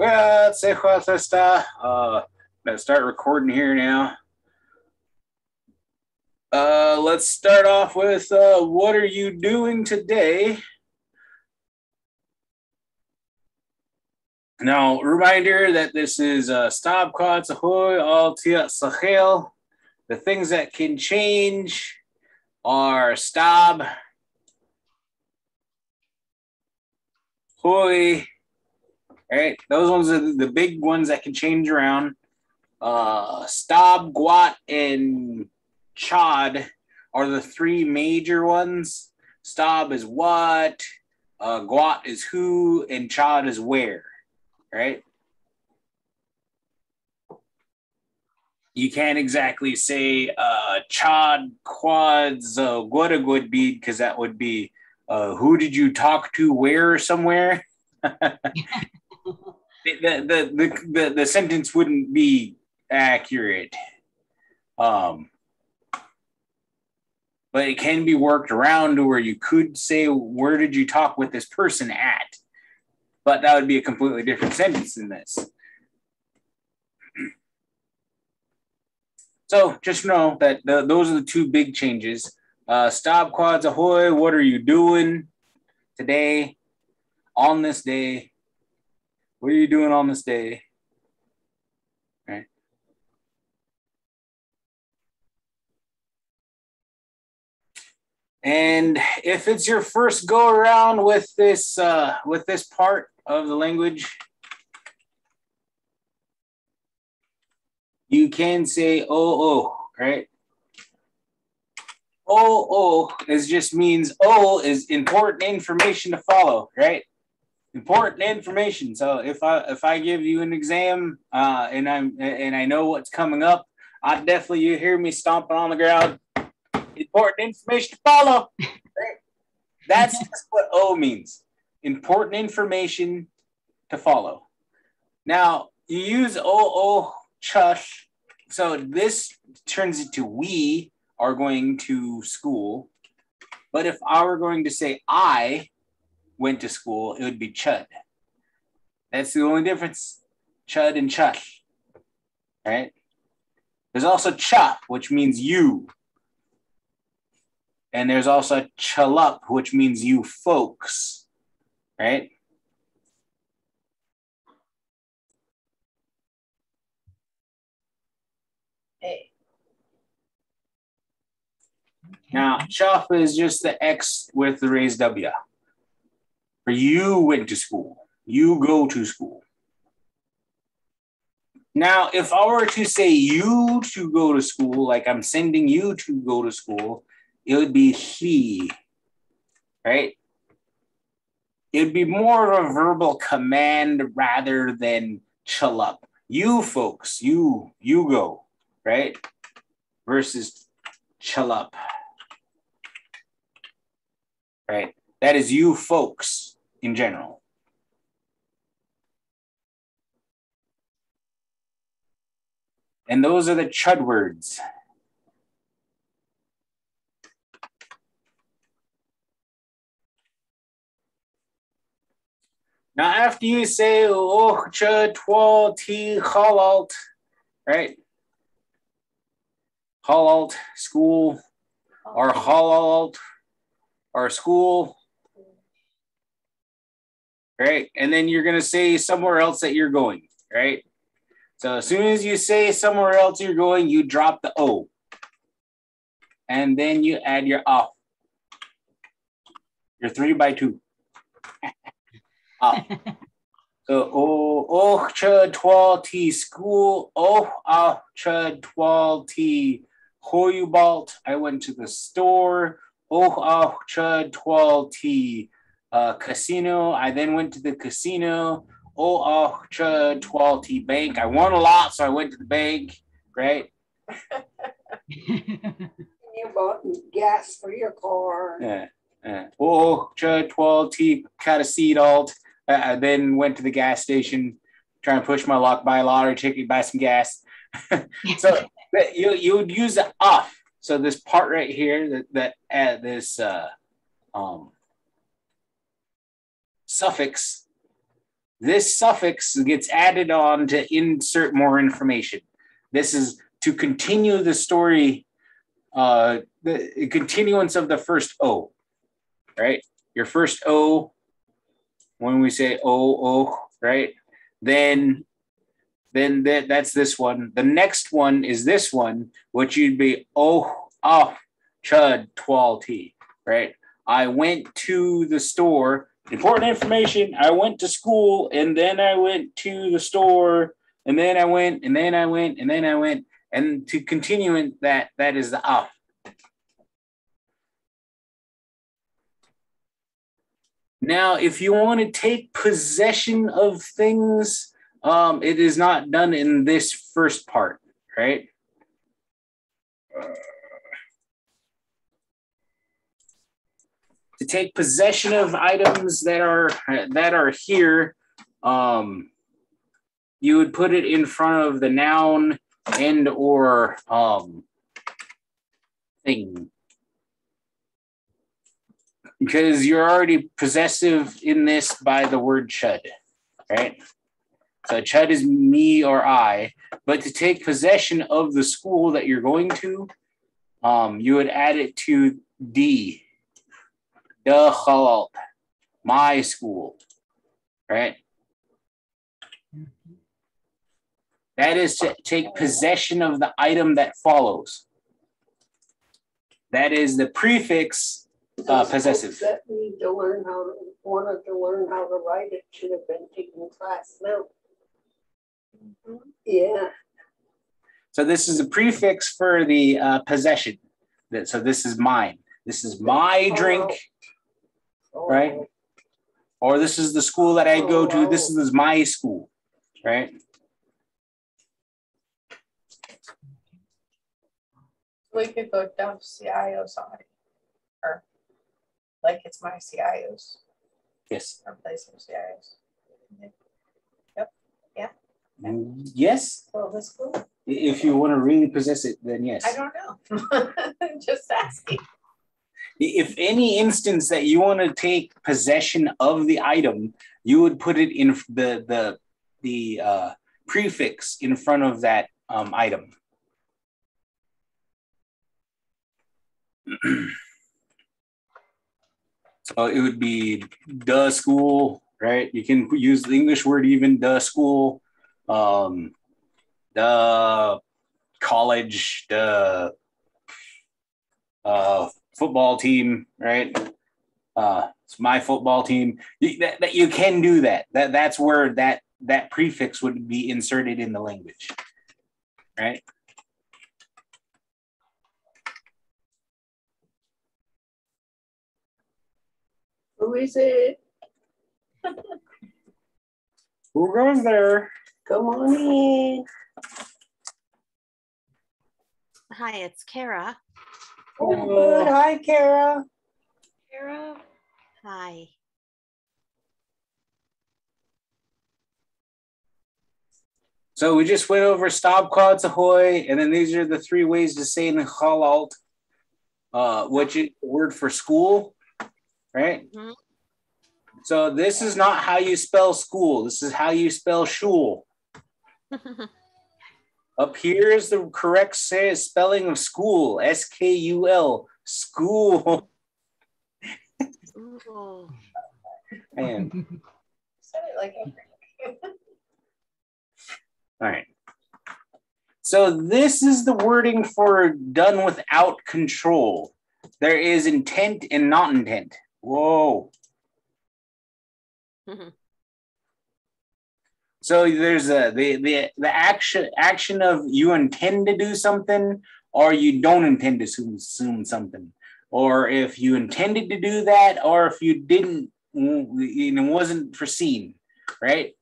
Well, let's start recording here now. Let's start off with what are you doing today? Now, reminder that this is Stab Quads Ahoy, All Tiat Sahel. The things that can change are Stab, Hoy, right? Those ones are the big ones that can change around. Stab, Guat, and Chad are the three major ones. Stab is what, Guat is who, and Chad is where, right? You can't exactly say Chad Quads Guadagud bead because that would be who did you talk to where somewhere. the sentence wouldn't be accurate. But it can be worked around to where you could say, where did you talk with this person at? But that would be a completely different sentence than this. So just know that those are the two big changes. Stop Quads Ahoy, what are you doing today, on this day? What are you doing on this day? Right. And if it's your first go around with this part of the language, you can say oh, right? Oh is just means is important information to follow, right? Important information. So if I give you an exam and I know what's coming up, I definitely you hear me stomping on the ground. Important information to follow. Right? That's just what O means. Important information to follow. Now you use O chush. So this turns into we are going to school. But if I were going to say I went to school, it would be chud. That's the only difference. Chud and chush. Right? There's also chup, which means you. And there's also chalup, which means you folks. Right? Hey. Now, chuff is just the X with the raised W. For you went to school. You go to school. Now, if I were to say you to go to school, like I'm sending you to go to school, it would be he, right? It would be more of a verbal command rather than chalup. You folks, you go, right? Versus chalup, right? That is you folks in general. And those are the chud words. Now, after you say oh chud twal ti halalt, right? Halalt school or halalt or school, right? And then you're gonna say somewhere else that you're going, right? So as soon as you say somewhere else you're going, you drop the O. And then you add your off. Your 3x2. Off. So oh chud twal ti school, chud twal ti hoyubalt. I went to the store. Chud twal ti casino. I then went to the casino. Chud twal ti bank. I won a lot, so I went to the bank, right? You bought gas for your car. Yeah. Chud twal ti cut a seat alt. I then went to the gas station, trying to push my luck, buy a lottery ticket, buy some gas. So you would use the off. So this part right here, this suffix this suffix gets added on to insert more information. This is to continue the story, the continuance of the first O, right? Your first O, when we say O, right? Then that's this one. The next one is this one, which you'd be chud twal t, right? I went to the store. Important information. I went to school, and then I went to the store, and then I went, and then I went, and then I went, and to continue in that is the ah. Now, if you want to take possession of things, it is not done in this first part, right? To take possession of items that are here, you would put it in front of the noun and or thing. Because you're already possessive in this by the word chud, right? So chud is me or I, but to take possession of the school that you're going to, you would add it to D, the khalalt, my school, right? That is to take possession of the item that follows. That is the prefix possessive. That need to learn wanted to learn how to write it should have been taking class now. Yeah. So this is a prefix for the possession. So this is mine. This is my drink, right? Or this is the school that I go to. This is my school, right? We could go dump CIO somebody, or like it's my CIOs. Yes. Or play some CIOs. Yep. Yeah. Yes. Well, that's cool. If you want to really possess it, then yes. I don't know. Just asking. If any instance that you want to take possession of the item, you would put it in the prefix in front of that item. So it would be the school, right? You can use the English word even, the school, the college, the football team, right? It's my football team. That you can do that. That's where that prefix would be inserted in the language, right? Who is it? Who goes there? Come on in. Hi, it's Kara. Oh, good. Hi, Kara. Kara. Hi. So we just went over stop, quads, ahoy, and then these are the three ways to say halalt, which is the word for school, right? Mm-hmm. So this is not how you spell school. This is how you spell shul. Up here is the correct spelling of school, S-K-U-L, school. Man. Said it like All right. So this is the wording for done without control. There is intent and not intent. Whoa. Mm-hmm. So there's the action of you intend to do something or you don't intend to assume something. Or if you intended to do that or if you didn't, it wasn't foreseen, right?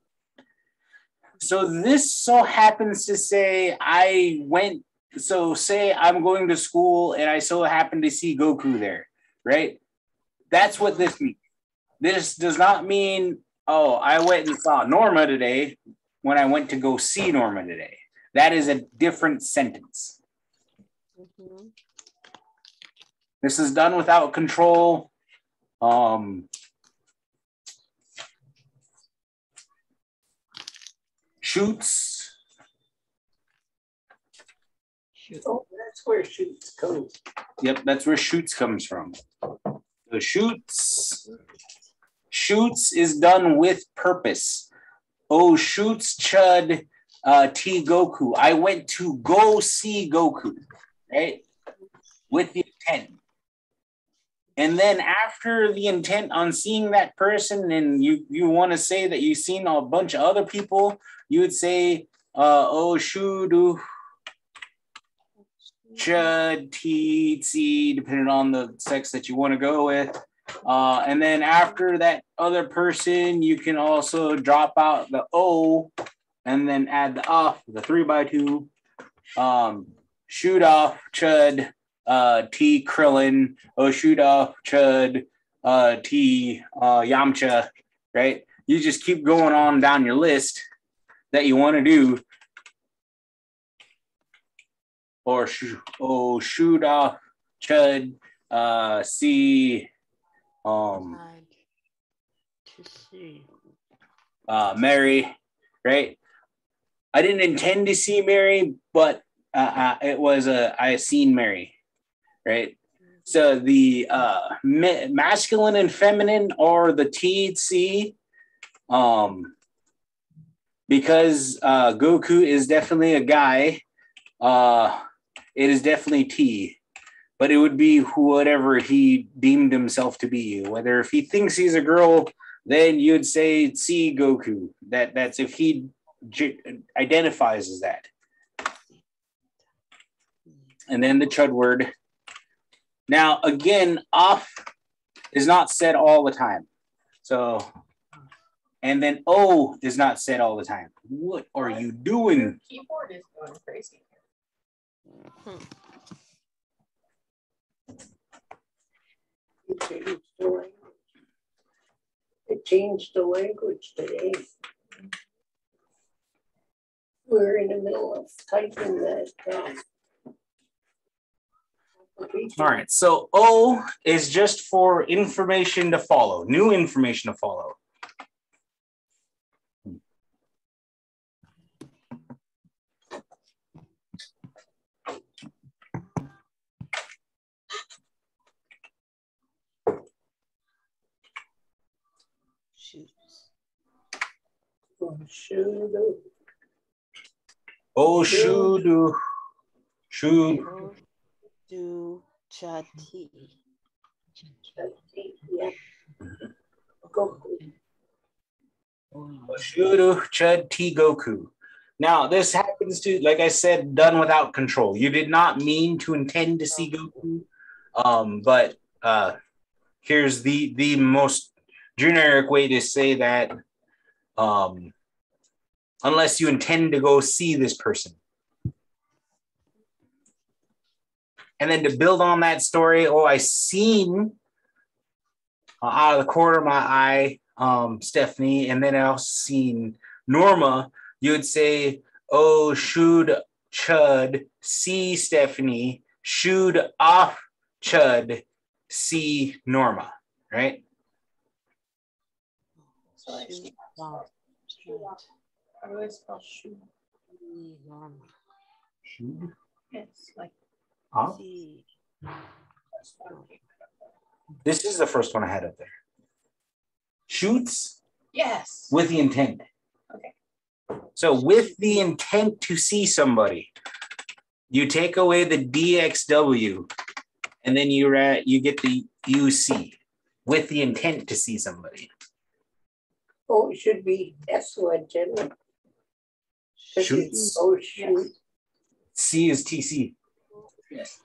So this so happens to say say I'm going to school and I so happen to see Goku there, right? That's what this means. This does not mean, oh, I went and saw Norma today when I went to go see Norma today. That is a different sentence. Mm-hmm. This is done without control. shoots. Oh, that's where shoots comes. Yep, that's where shoots comes from. So shoots is done with purpose. Oh, shoots chud T Goku. I went to go see Goku, right? With the intent. And then after the intent on seeing that person, and you want to say that you've seen a bunch of other people, you would say, oh, shudu chud T C, depending on the sex that you want to go with. And then after that other person, you can also drop out the O and then add the off, the 3x2. Shoot off, chud, T Krillin, shoot off, chud, T Yamcha, right? You just keep going on down your list that you want to do. Or shoot off, chud, C, Mary, right? I didn't intend to see Mary, but it was I seen Mary, right? So the masculine and feminine are the T, C, because Goku is definitely a guy. It is definitely T, but it would be whatever he deemed himself to be. Whether if he thinks he's a girl, then you'd say C Goku. That's if he identifies as that. And then the chud word. Now, again, off is not said all the time. So, and then O is not said all the time. What are you doing? Your keyboard is going crazy. It changed the language today. We're in the middle of typing that. All right, so O is just for information to follow, new information to follow. Oh, shoot, shoot. Do chati. Yeah. Goku. Shuru Chud T Goku. Now, this happens to, like I said, done without control. You did not mean to intend to see Goku, but here's the most generic way to say that, unless you intend to go see this person. And then to build on that story, I seen out of the corner of my eye, Stephanie, and then I also seen Norma. You would say, oh, should chud see Stephanie, should off chud see Norma, right? So like, how do I spell shoe? Norma. Should It's like off. This is the first one I had up there. Shoots. Yes. With the intent. Okay. So with the intent to see somebody, you take away the DXW, and then you get the UC with the intent to see somebody. Oh, it should be S-wedge, isn't it? Shoots. Oh, shoot. C is TC. Yes.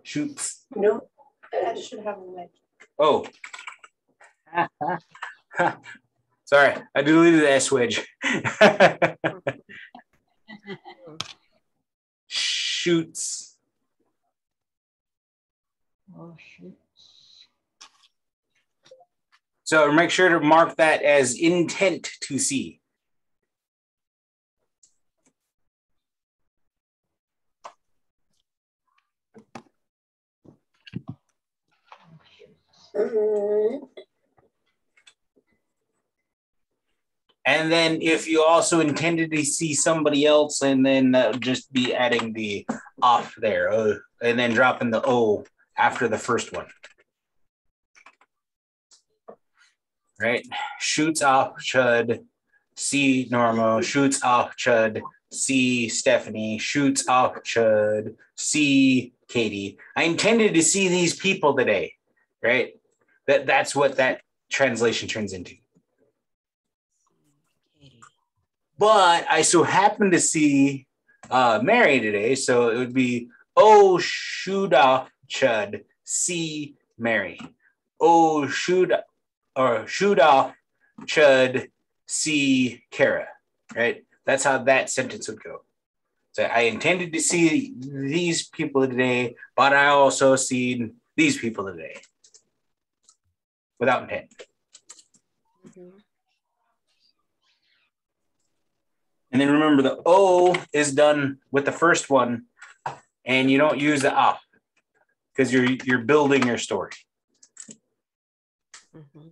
Shoots. No. That should have a wedge. Oh. Sorry, I deleted the S wedge. Shoots. Oh, shoots. So make sure to mark that as intent to see. And then if you also intended to see somebody else, and then just be adding the off there, and then dropping the O after the first one. Right? Shoots off Chud, see Normo, shoots off Chud, see Stephanie, shoots off Chud, see Katie. I intended to see these people today, right? That's what that translation turns into. But I so happened to see Mary today, so it would be oh shoot off Chud, see Mary. Oh shoot off Chud, see Kara. Right? That's how that sentence would go. So I intended to see these people today, but I also seen these people today. Without intent. Mm-hmm. And then remember the O is done with the first one, and you don't use the up because you're building your story. Mm-hmm.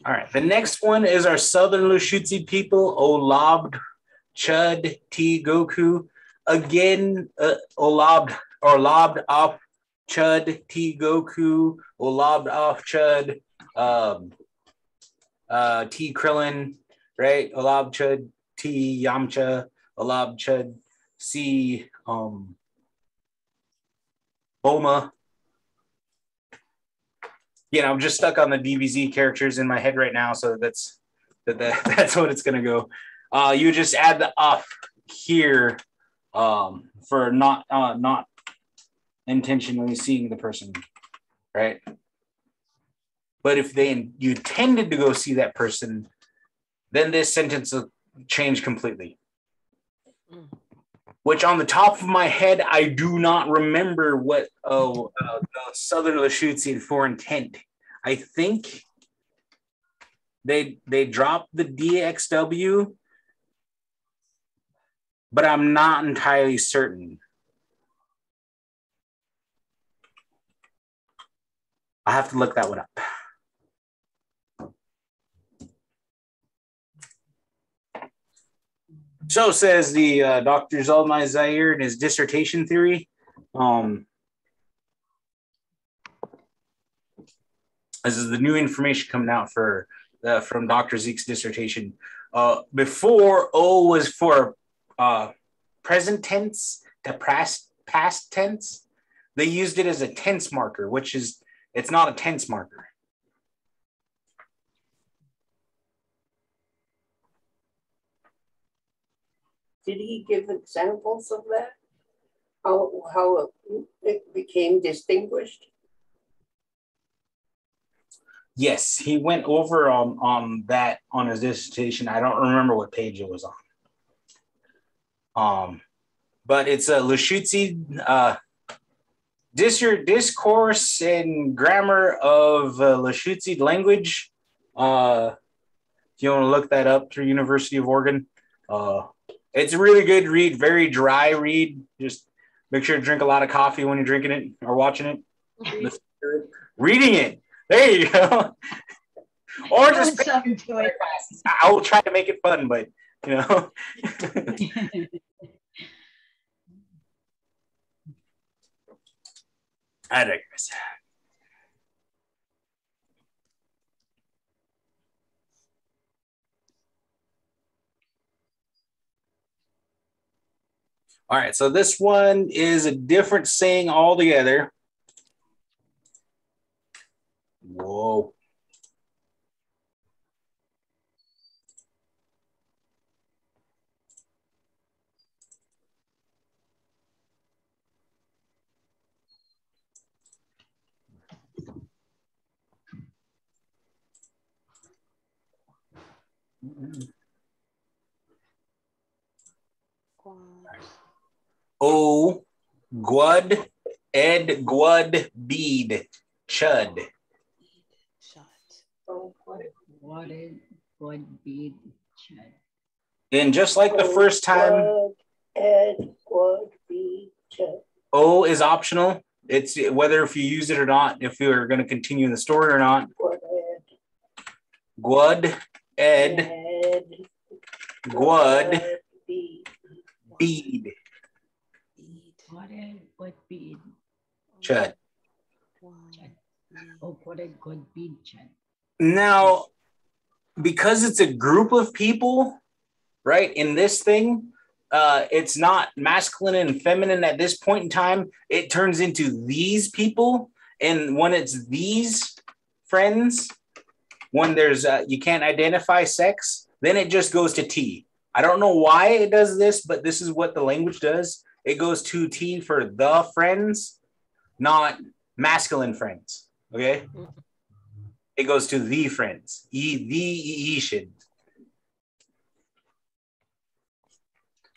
All right, the next one is our Southern Lushootseed people, Olabd, Chud, T, Goku. Again, Olabd off Chud, T, Goku, Olabd off Chud, T, Krillin, right? Olabd, Chud, T, Yamcha, Olabd, Chud, C, Boma. Yeah, I'm just stuck on the DBZ characters in my head right now, so that's what it's gonna go. You just add the up here for not intentionally seeing the person, right? But if you tended to go see that person, then this sentence will change completely. Which on the top of my head, I do not remember what the Southern Lushootseed for intent. I think they dropped the DXW, but I'm not entirely certain. I have to look that one up. So says the Dr. Zalmai Zaire in his dissertation theory. This is the new information coming out from Dr. Zeke's dissertation. Before O was for present tense to past tense, they used it as a tense marker, which is it's not a tense marker. Did he give examples of that? How it became distinguished? Yes, he went over on that on his dissertation. I don't remember what page it was on. But it's a Lushootseed discourse and grammar of Lushootseed language. If you want to look that up through University of Oregon, it's a really good read, very dry read. Just make sure to drink a lot of coffee when you're drinking it or watching it. Reading it. There you go. Or just I will try to make it fun, but you know. I digress. All right, so this one is a different saying altogether. Whoa. O, Gwud, Ed, Gwud, Bead, Chud. Oh, what? would be chat. And just like the first time, Would be chat. O is optional. It's whether if you use it or not, if you're going to continue the story or not. Gwud, ed, gwud, bead. Would be Chud. Oh, would be chat. Now, because it's a group of people, right, in this thing, it's not masculine and feminine at this point in time. It turns into these people. And when it's these friends, when there's you can't identify sex, then it just goes to T. I don't know why it does this, but this is what the language does. It goes to T for the friends, not masculine friends. Okay? It goes to the friends. The should.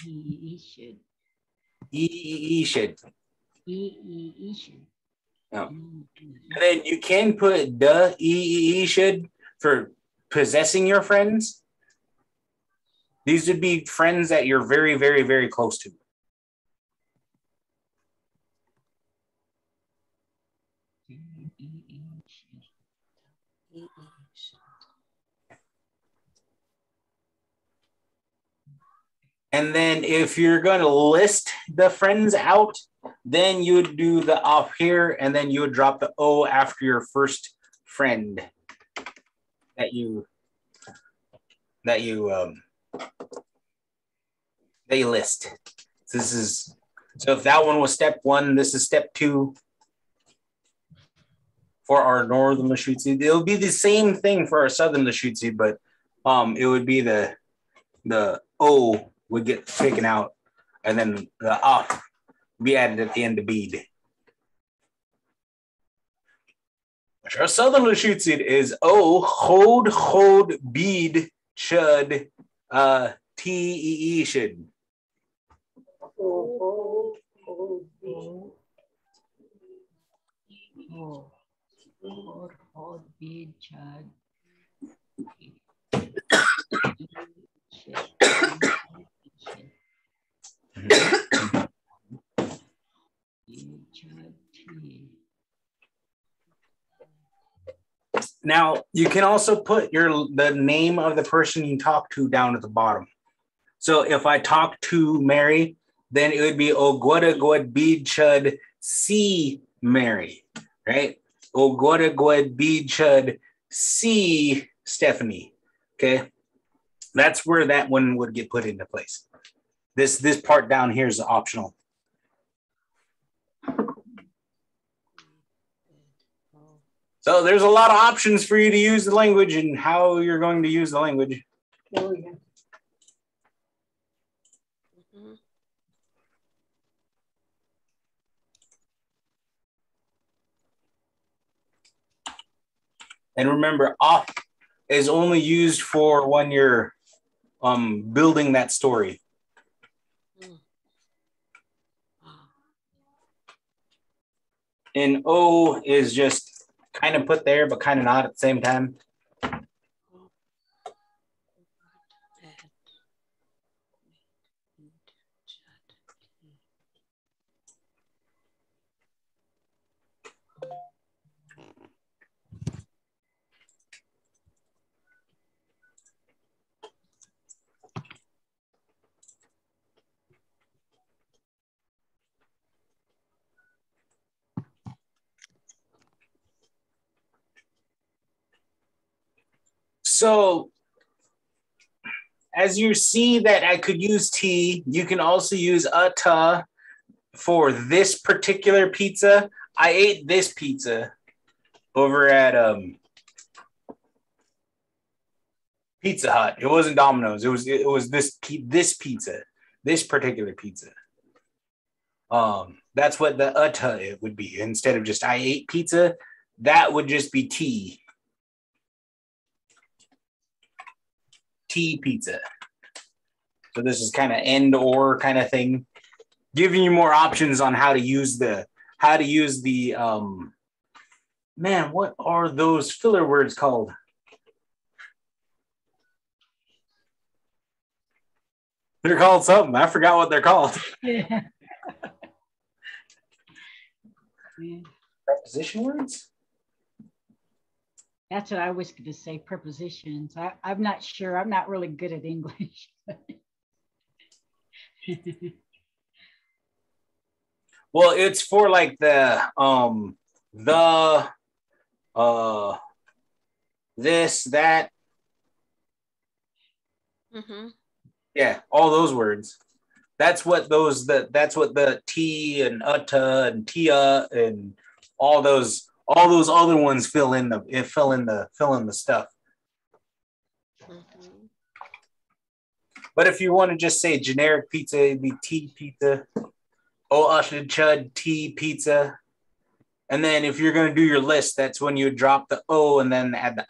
Should. Should. Should. No. And then you can put the should for possessing your friends. These would be friends that you're very, very, very close to. And then if you're going to list the friends out, then you would do the off here, and then you would drop the O after your first friend that you list. So if that one was step 1, this is step 2 for our northern lushootseed. It'll be the same thing for our southern lushootseed, but it would be the O would get taken out, and then the off be added at the end of bead. Our southern lushootseed is O, hold, bead, chud, T, should. Bead, chud. Now, you can also put the name of the person you talk to down at the bottom. So if I talk to Mary, then it would be Ogwada Bead Chud C Mary, right? Ogwada Bead Chud C Stephanie. Okay. That's where that one would get put into place. This part down here is optional. So there's a lot of options for you to use the language and how you're going to use the language. Oh, yeah. And remember, off is only used for when you're building that story. And O is just kind of put there, but kind of not at the same time. So as you see that I could use T, you can also use a ta for this particular pizza. I ate this pizza over at Pizza Hut. It wasn't Domino's. It was this pizza, this particular pizza. That's what the ta it would be. Instead of just I ate pizza, that would just be T. T pizza. So this is kind of and or kind of thing, giving you more options on how to use the man, what are those filler words called? They're called something. I forgot what they're called. Yeah. Yeah. Preposition words? That's what I was going to say, prepositions. I'm not sure. I'm not really good at English. Well, it's for like the this, that. Mm-hmm. Yeah, all those words. That's what that's what the T and uta and tia and all those other ones fill in the stuff. Mm-hmm. But if you want to just say generic pizza, it'd be T pizza. O Ashland Chud T pizza. And then if you're gonna do your list, that's when you drop the O and then add the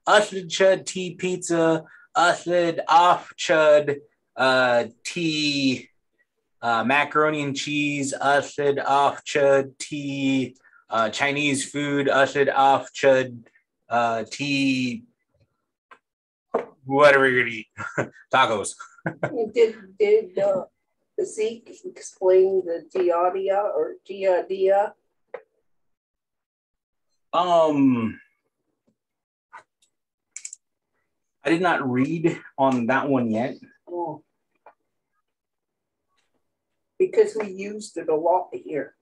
Ashland Chud T pizza, Ashland off Chud T macaroni and cheese, Ashland off Chud T Chinese food, Ashland off Chud T whatever you're gonna eat. Tacos. Did Zeke explain the Diadia or Diadia? I did not read on that one yet. Oh. Because we used it a lot here.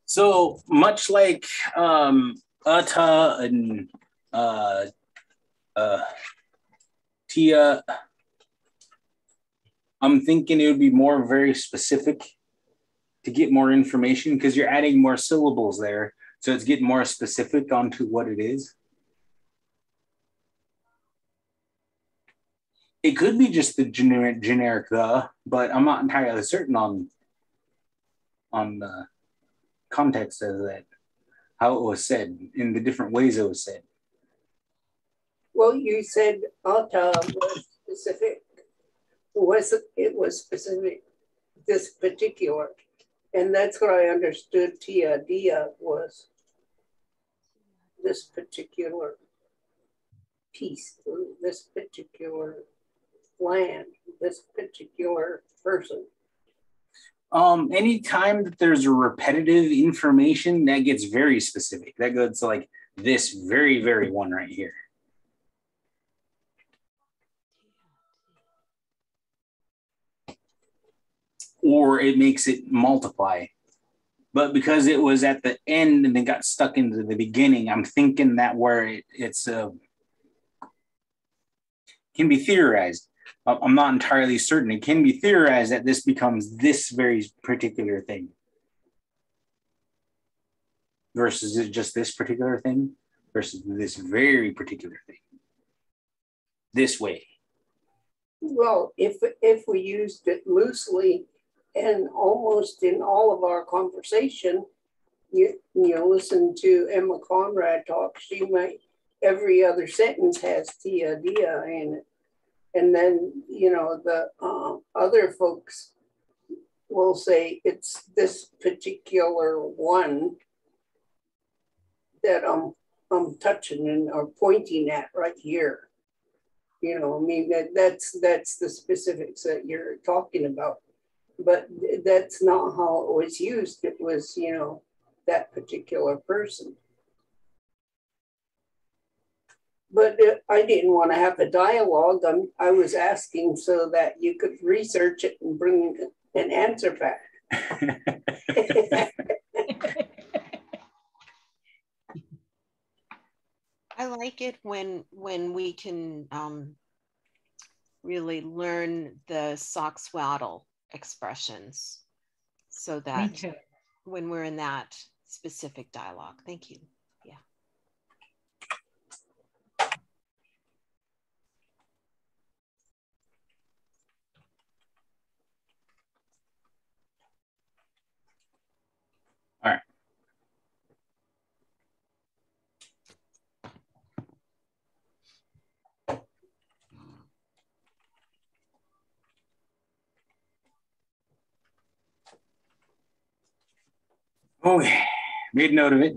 So much like Uta and Tia, I'm thinking it would be more very specific to get more information because you're adding more syllables there. So it's getting more specific onto what it is. It could be just the generic but I'm not entirely certain on the context of that, how it was said, in the different ways it was said. Well, you said Ata was specific. It was specific, this particular. And that's what I understood Tia Dia was, this particular piece, this particular land, this particular person. Anytime that there's a repetitive information, that gets very specific. That goes to like this very, very one right here. Or it makes it multiply. But because it was at the end and then got stuck into the beginning, I'm thinking that where it's can be theorized. I'm not entirely certain. It can be theorized that this becomes this very particular thing versus just this particular thing versus this very particular thing. This way. Well, if we used it loosely and almost in all of our conversation, you listen to Emma Conrad talk, she might, every other sentence has tia dia in it. And then, the other folks will say it's this particular one that I'm touching and or pointing at right here. That's the specifics that you're talking about. But that's not how it was used. It was, that particular person. But I didn't want to have a dialogue. I was asking so that you could research it and bring an answer back. I like it when we can really learn the sock swaddle expressions so that when we're in that specific dialogue. Thank you. Yeah. All right. Okay, made note of it.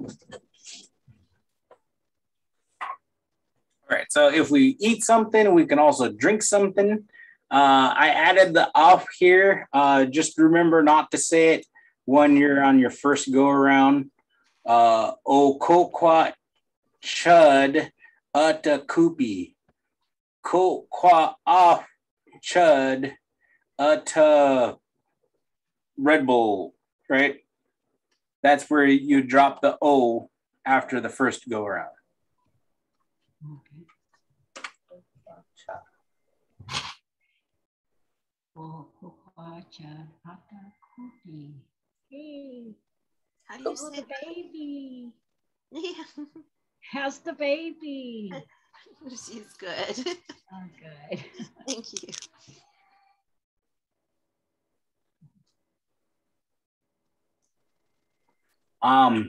Right. So if we eat something, we can also drink something. I added the off here. Just remember not to say it when you're on your first go around. O kokwa chud uta kupi. Kokwa off chud uta Red Bull, right? That's where you drop the O after the first go around. Okay. Oh, kukacha ata kupi. Hey, How do you oh, say the that? baby. Yeah, How's the baby? she's good. Oh, good. Thank you.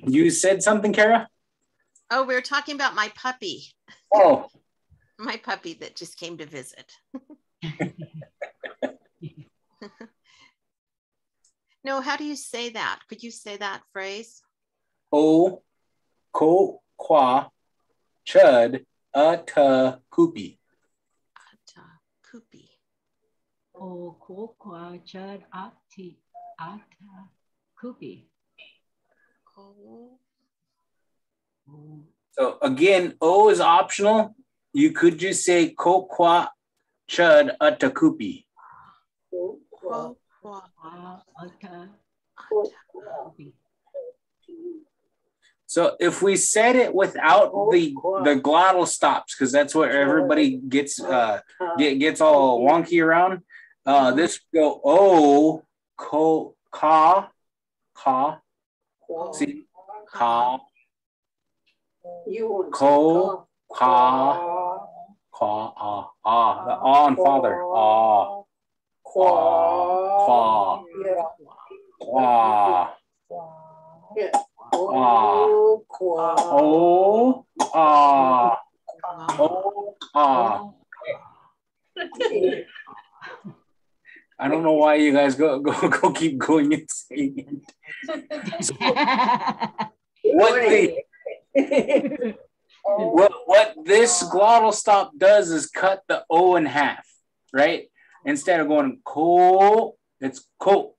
You said something, Kara? Oh, we were talking about my puppy. Oh, My puppy that just came to visit. No, how do you say that? Could you say that phrase? O ko kwa chud uta kupi. Ata kupi. Oh, kukacha ata kupi. Oh. Oh, So again, O is optional. You could just say ko kwa chud uta kupi. Kwa. ata kupi. So if we said it without the glottal stops, because that's what everybody gets gets all wonky around. This go O ko ka see ka ko ka the on father kwa kwa I don't know why you guys go keep going and saying it. What this glottal stop does is cut the O in half, right? Instead of going ko, it's ko.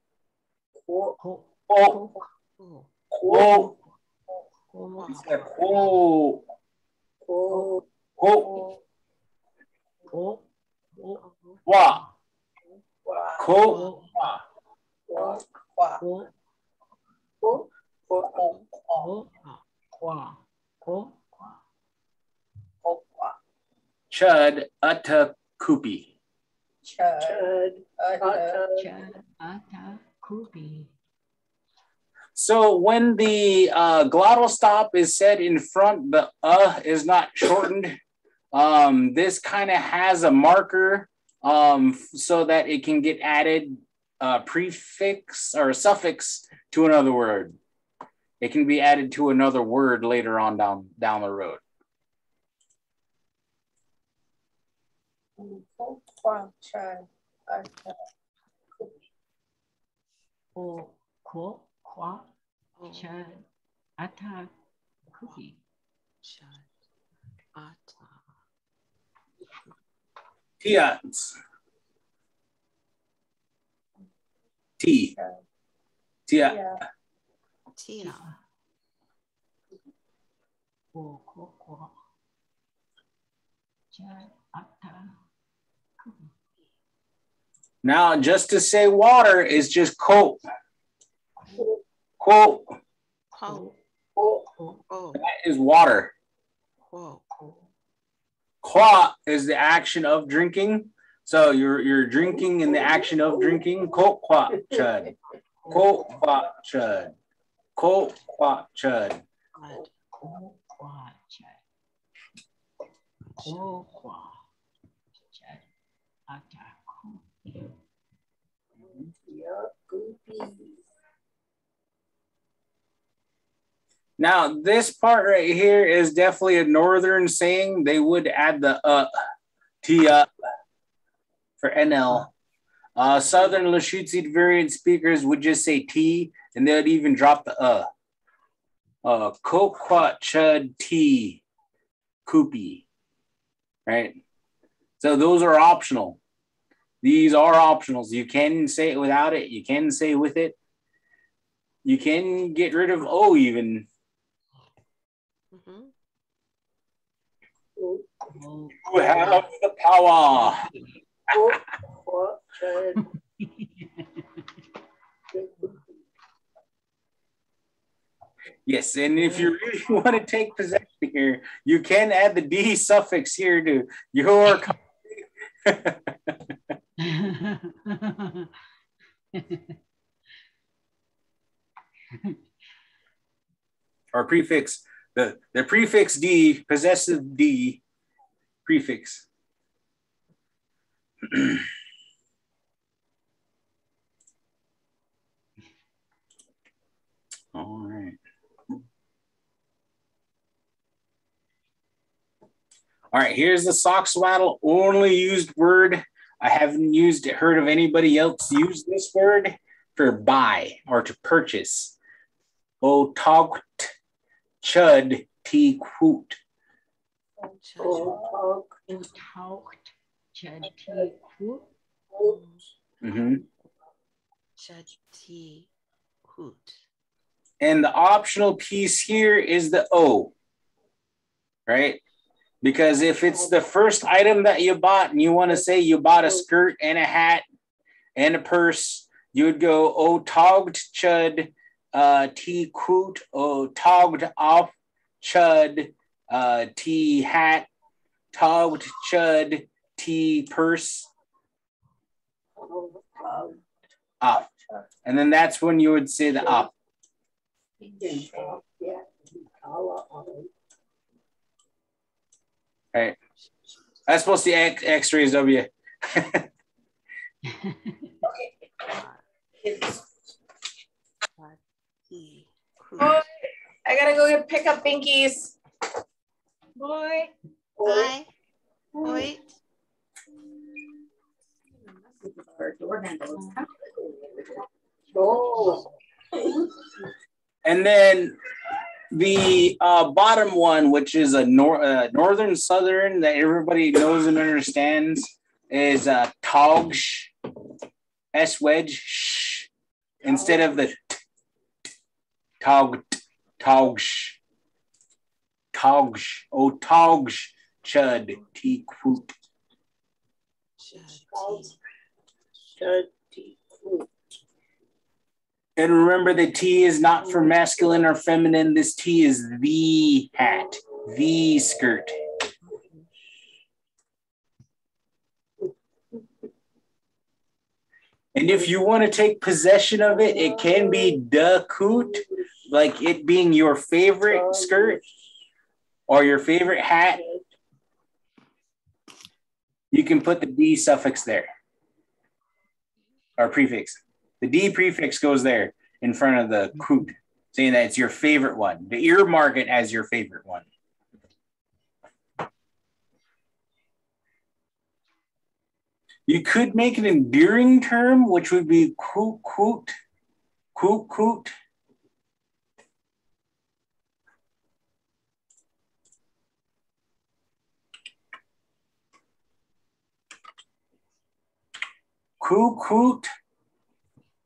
Ko. Ko. Ko. Instead ko. Ko. Ko. Wa. Ko. Chud uta kupi. Chud. ata kupi. So when the glottal stop is said in front, the is not shortened. This kind of has a marker so that it can get added prefix or suffix to another word. It can be added to another word later on down the road. Oh, ko kwa chud ata kupi. Chud. Ata. Tiats. T. Tia. Tia. Oh, ko kwa chud ata kupi. Now, just to say water is just ko. Ko. Ko. Oh. That is water. Ko. Kwa is the action of drinking. So you're drinking in the action of drinking. Ko kwa chud. Ko kwa chud. Ko kwa chud. Ko kwa chud. Ko kwa chud ata kupi. Now, this part right here is definitely a northern saying. They would add the tia for NL. Southern lushootseed variant speakers would just say T, and they'd even drop the Kokwat chud T kupi. right? So those are optional. These are optionals. You can say it without it. You can say with it. You can get rid of O even. Mm-hmm. You have the power. What? Yes, and if you really want to take possession here, you can add the D suffix here to your. Or prefix, the prefix D, possessive D prefix. All right. All right, here's the sock swaddle only used word. I haven't heard of anybody else use this word for buy or to purchase. O taugt chud t quoot. And the optional piece here is the O, right? Because if it's the first item that you bought and you want to say you bought a skirt and a hat and a purse, you would go O togged chud t quoot O togged off chud t hat togged chud t purse off. And then that's when you would say the off. Right. That's supposed to be X-rays W. Okay. Boy, I gotta go pick up Binkies. Boy. Hi. Wait. Oh. And then the bottom one, which is a northern southern that everybody knows and understands, is togsh, S wedge, sh, instead of the togsh, oh togsh, chud, t quoot. And remember, the T is not for masculine or feminine. This T is the hat, the skirt. And if you want to take possession of it, it can be the coot, like it being your favorite skirt or your favorite hat. You can put the D suffix there or prefix. The D prefix goes there in front of the coot, saying that it's your favorite one. To earmark it as your favorite one. You could make an endearing term, which would be coot, coot, coot, coot. Coot, coot.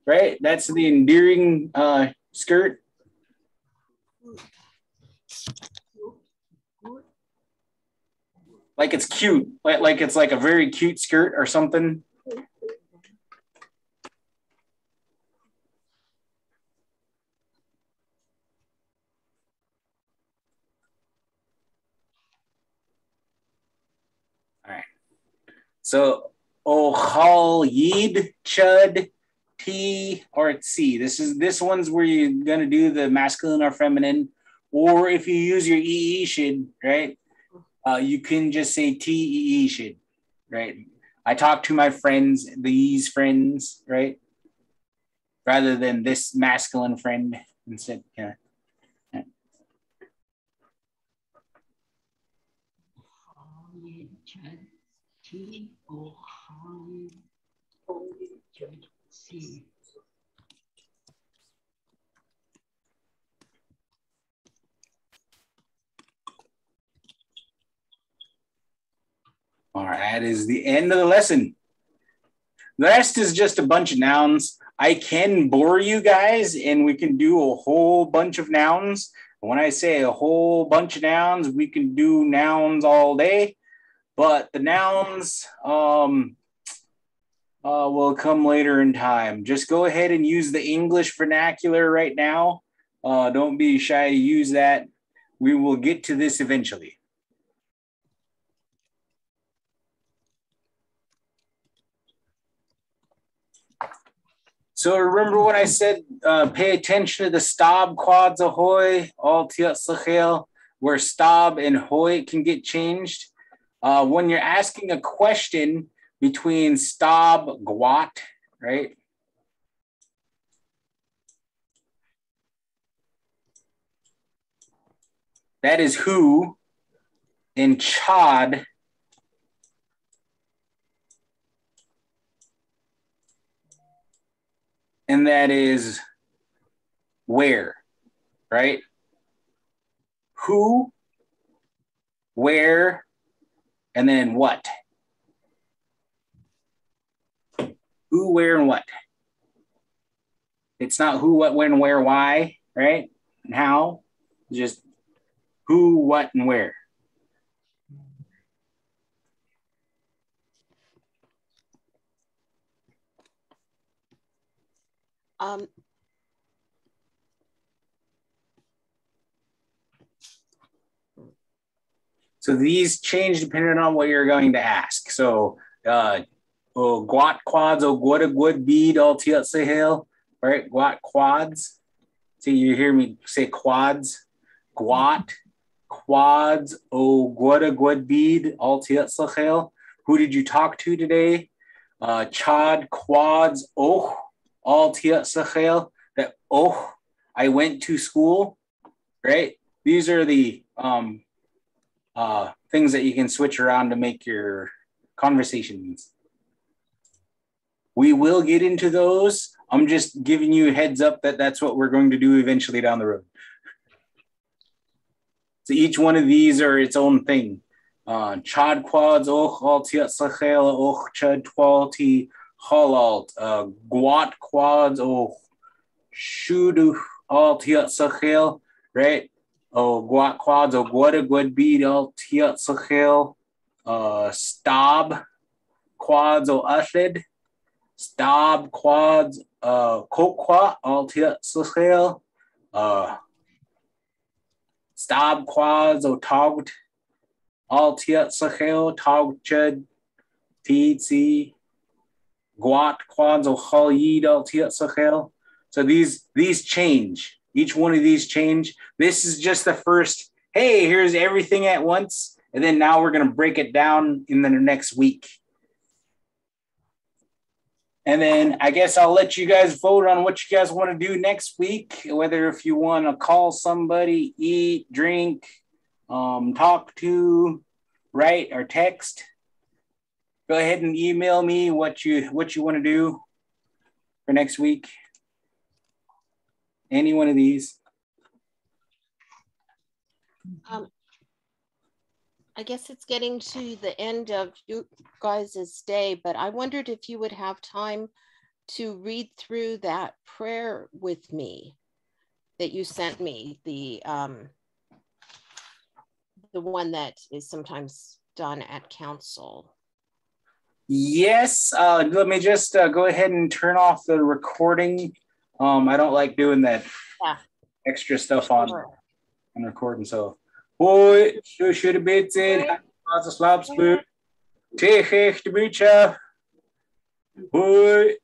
Right? That's the endearing skirt. Like it's cute. Like it's like a very cute skirt or something. All right. So Ohal Yid Chud T or C. This one's where you're gonna do the masculine or feminine, or if you use your EE shid, right? You can just say TEE shid, right? I talk to my friends, these friends, right? Rather than this masculine friend instead. Yeah. All right, that is the end of the lesson. The rest is just a bunch of nouns. I can bore you guys and we can do a whole bunch of nouns. When I say a whole bunch of nouns, we can do nouns all day, but the nouns will come later in time. Just go ahead and use the English vernacular right now. Don't be shy to use that. We will get to this eventually. So remember when I said pay attention to the stab, quads, ahoy, all tiatzachel, where stab and hoy can get changed. When you're asking a question between stab, gwat, right? That is who, and chad, and that is where, right? Who, where, and then what? Who, where, and what? It's not who, what, when, where, why, right? And how, just who, what, and where. So these change depending on what you're going to ask. So guat quads o guada guad bead all tiat sahel, right? Guat quads. See, you hear me say quads. Guat quads o guada guad bead all tiat sahel. Who did you talk to today? Chad quads oh all tiat sahel. That oh, I went to school, right? These are the things that you can switch around to make your conversations. We will get into those. I'm just giving you a heads up that that's what we're going to do eventually down the road. So each one of these are its own thing. Chad quads, och, al tiat sachel, och, chad quality, halalt, guat quads, och, shudu, al tiat sachel, right? Oh, guat quads, oh, guada guad bead, al tiat sachel, stab quads, oh, athed, stab quads, kokwa, al tiat sachel, stab quads, oh, togged, al tiat sachel, togged chud, tzi, guat quads, oh, hal yid, al tiat sachel. So these change. Each one of these change. This is just the first, hey, here's everything at once. And then now we're going to break it down in the next week. And then I guess I'll let you guys vote on what you guys want to do next week, whether if you want to call somebody, eat, drink, talk to, write, or text. Go ahead and email me what you want to do for next week. Any one of these. I guess it's getting to the end of you guys' day, but I wondered if you would have time to read through that prayer with me that you sent me, the one that is sometimes done at council. Yes, let me just go ahead and turn off the recording. I don't like doing that extra stuff on recording. So, hoi, should have been said, lots of slap spoon, take the beach, hoi.